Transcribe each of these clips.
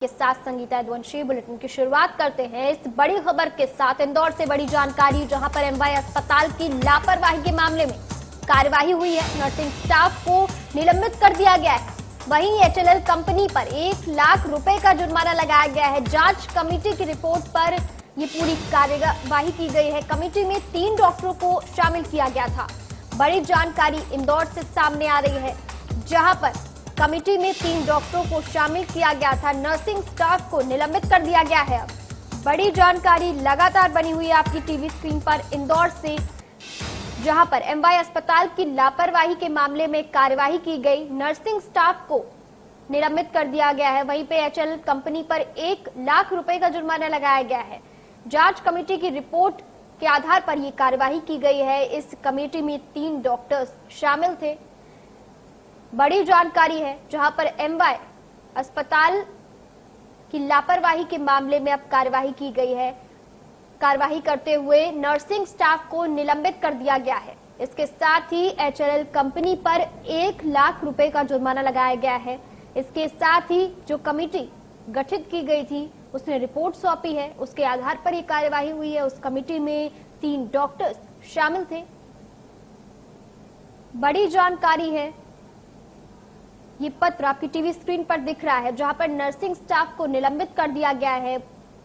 के साथ संगीता यदुवंशी। बुलेटिन की शुरुआत करते हैं इस बड़ी खबर के साथ। इंदौर से बड़ी जानकारी, जहां पर एमवाय अस्पताल की लापरवाही के मामले में कार्यवाही हुई है। नर्सिंग स्टाफ को निलंबित कर दिया गया है। वहीं एचएलएल कंपनी पर 1 लाख रुपए का जुर्माना लगाया गया है। जांच कमेटी की रिपोर्ट पर ये पूरी कार्यवाही की गई है। कमेटी में 3 डॉक्टरों को शामिल किया गया था। बड़ी जानकारी इंदौर से सामने आ रही है, जहां पर कमेटी में 3 डॉक्टरों को शामिल किया गया था। नर्सिंग स्टाफ को निलंबित कर दिया गया है। अब बड़ी जानकारी लगातार बनी हुई है आपकी टीवी स्क्रीन पर इंदौर से, जहां पर एमवाय अस्पताल की लापरवाही के मामले में कार्यवाही की गई। नर्सिंग स्टाफ को निलंबित कर दिया गया है। वहीं पे एचएलएल कंपनी पर 1 लाख रुपए का जुर्माना लगाया गया है। जांच कमेटी की रिपोर्ट के आधार पर यह कार्यवाही की गई है। इस कमेटी में 3 डॉक्टर्स शामिल थे। बड़ी जानकारी है, जहां पर एमवाय अस्पताल की लापरवाही के मामले में अब कार्यवाही की गई है। कार्यवाही करते हुए नर्सिंग स्टाफ को निलंबित कर दिया गया है। इसके साथ ही एचएलएल कंपनी पर 1 लाख रुपए का जुर्माना लगाया गया है। इसके साथ ही जो कमेटी गठित की गई थी, उसने रिपोर्ट सौंपी है। उसके आधार पर यह कार्यवाही हुई है। उस कमेटी में 3 डॉक्टर्स शामिल थे। बड़ी जानकारी है, ये पत्र आपकी टीवी स्क्रीन पर दिख रहा है, जहां पर नर्सिंग स्टाफ को निलंबित कर दिया गया है।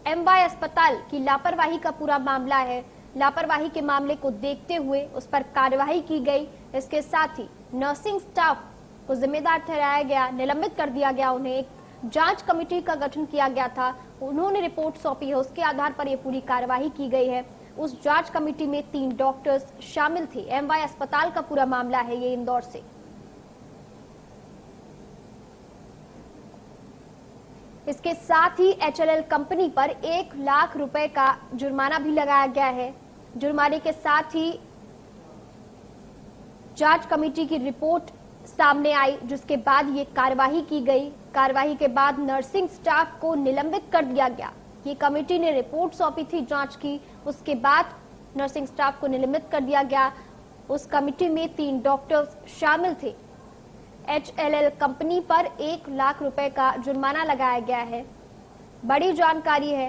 एमवाय अस्पताल की लापरवाही का पूरा मामला है। लापरवाही के मामले को देखते हुए उस पर कार्यवाही की गई। इसके साथ ही नर्सिंग स्टाफ को जिम्मेदार ठहराया गया, निलंबित कर दिया गया। उन्हें एक जांच कमेटी का गठन किया गया था, उन्होंने रिपोर्ट सौंपी है। उसके आधार पर यह पूरी कार्यवाही की गई है। उस जांच कमेटी में 3 डॉक्टर्स शामिल थे। एमवाय अस्पताल का पूरा मामला है ये इंदौर से। इसके साथ ही एचएलएल कंपनी पर 1 लाख रुपए का जुर्माना भी लगाया गया है। जुर्माने के साथ ही जांच कमेटी की रिपोर्ट सामने आई, जिसके बाद ये कार्यवाही की गई। कार्यवाही के बाद नर्सिंग स्टाफ को निलंबित कर दिया गया। ये कमेटी ने रिपोर्ट सौंपी थी जांच की, उसके बाद नर्सिंग स्टाफ को निलंबित कर दिया गया। उस कमेटी में 3 डॉक्टर्स शामिल थे। एचएलएल कंपनी पर 1 लाख रुपए का जुर्माना लगाया गया है। बड़ी जानकारी है,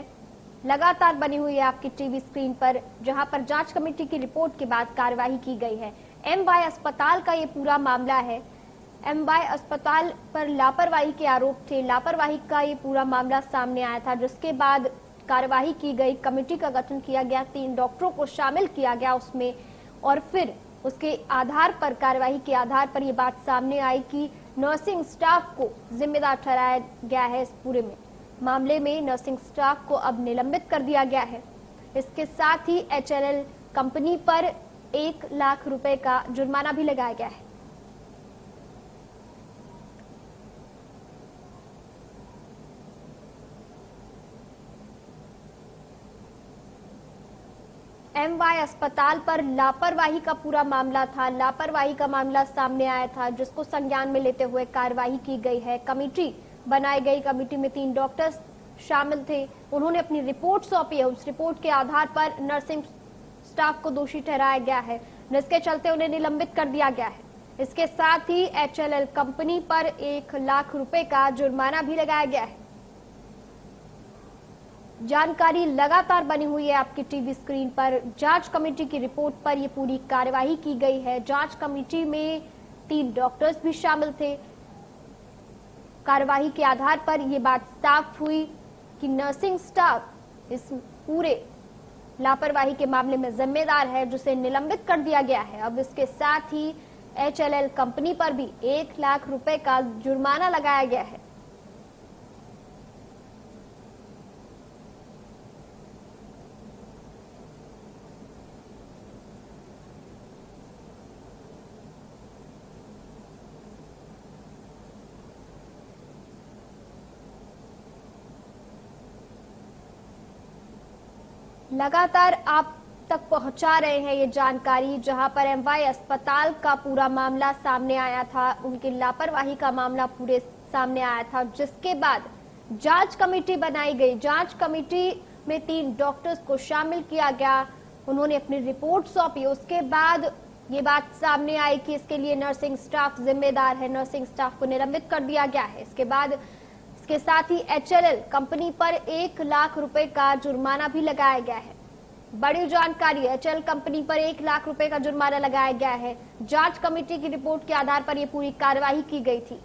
लगातार बनी हुई है आपकी टीवी स्क्रीन पर, जहां पर जांच कमेटी की रिपोर्ट के बाद कार्यवाही की गई है। एमवाय अस्पताल का ये पूरा मामला है। एमवाय अस्पताल पर लापरवाही के आरोप थे। लापरवाही का ये पूरा मामला सामने आया था, जिसके बाद कार्यवाही की गई। कमेटी का गठन किया गया, 3 डॉक्टरों को शामिल किया गया उसमें, और फिर उसके आधार पर, कार्यवाही के आधार पर यह बात सामने आई कि नर्सिंग स्टाफ को जिम्मेदार ठहराया गया है। इस पूरे मामले में नर्सिंग स्टाफ को अब निलंबित कर दिया गया है। इसके साथ ही एचएलएल कंपनी पर 1 लाख रुपए का जुर्माना भी लगाया गया है। एमवाय अस्पताल पर लापरवाही का पूरा मामला था। लापरवाही का मामला सामने आया था, जिसको संज्ञान में लेते हुए कार्यवाही की गई है। कमेटी बनाई गई। कमेटी में 3 डॉक्टर्स शामिल थे। उन्होंने अपनी रिपोर्ट सौंपी है। उस रिपोर्ट के आधार पर नर्सिंग स्टाफ को दोषी ठहराया गया है, जिसके चलते उन्हें निलंबित कर दिया गया है। इसके साथ ही एचएलएल कंपनी पर 1 लाख रुपए का जुर्माना भी लगाया गया है। जानकारी लगातार बनी हुई है आपकी टीवी स्क्रीन पर। जांच कमेटी की रिपोर्ट पर यह पूरी कार्यवाही की गई है। जांच कमेटी में 3 डॉक्टर्स भी शामिल थे। कार्यवाही के आधार पर यह बात साफ हुई कि नर्सिंग स्टाफ इस पूरे लापरवाही के मामले में जिम्मेदार है, जिसे निलंबित कर दिया गया है। अब इसके साथ ही एचएलएल कंपनी पर भी 1 लाख रुपए का जुर्माना लगाया गया है। लगातार आप तक पहुंचा रहे हैं ये जानकारी, जहां पर एमवाय अस्पताल का पूरा मामला सामने आया था। उनकी लापरवाही का मामला पूरे सामने आया था, जिसके बाद जांच कमेटी बनाई गई। जांच कमेटी में 3 डॉक्टर्स को शामिल किया गया। उन्होंने अपनी रिपोर्ट सौंपी। उसके बाद ये बात सामने आई कि इसके लिए नर्सिंग स्टाफ जिम्मेदार है। नर्सिंग स्टाफ को निलंबित कर दिया गया है। इसके बाद इसके साथ ही HLL कंपनी पर 1 लाख रुपए का जुर्माना भी लगाया गया है। बड़ी जानकारी, HLL कंपनी पर 1 लाख रुपए का जुर्माना लगाया गया है। जांच कमेटी की रिपोर्ट के आधार पर यह पूरी कार्रवाई की गई थी।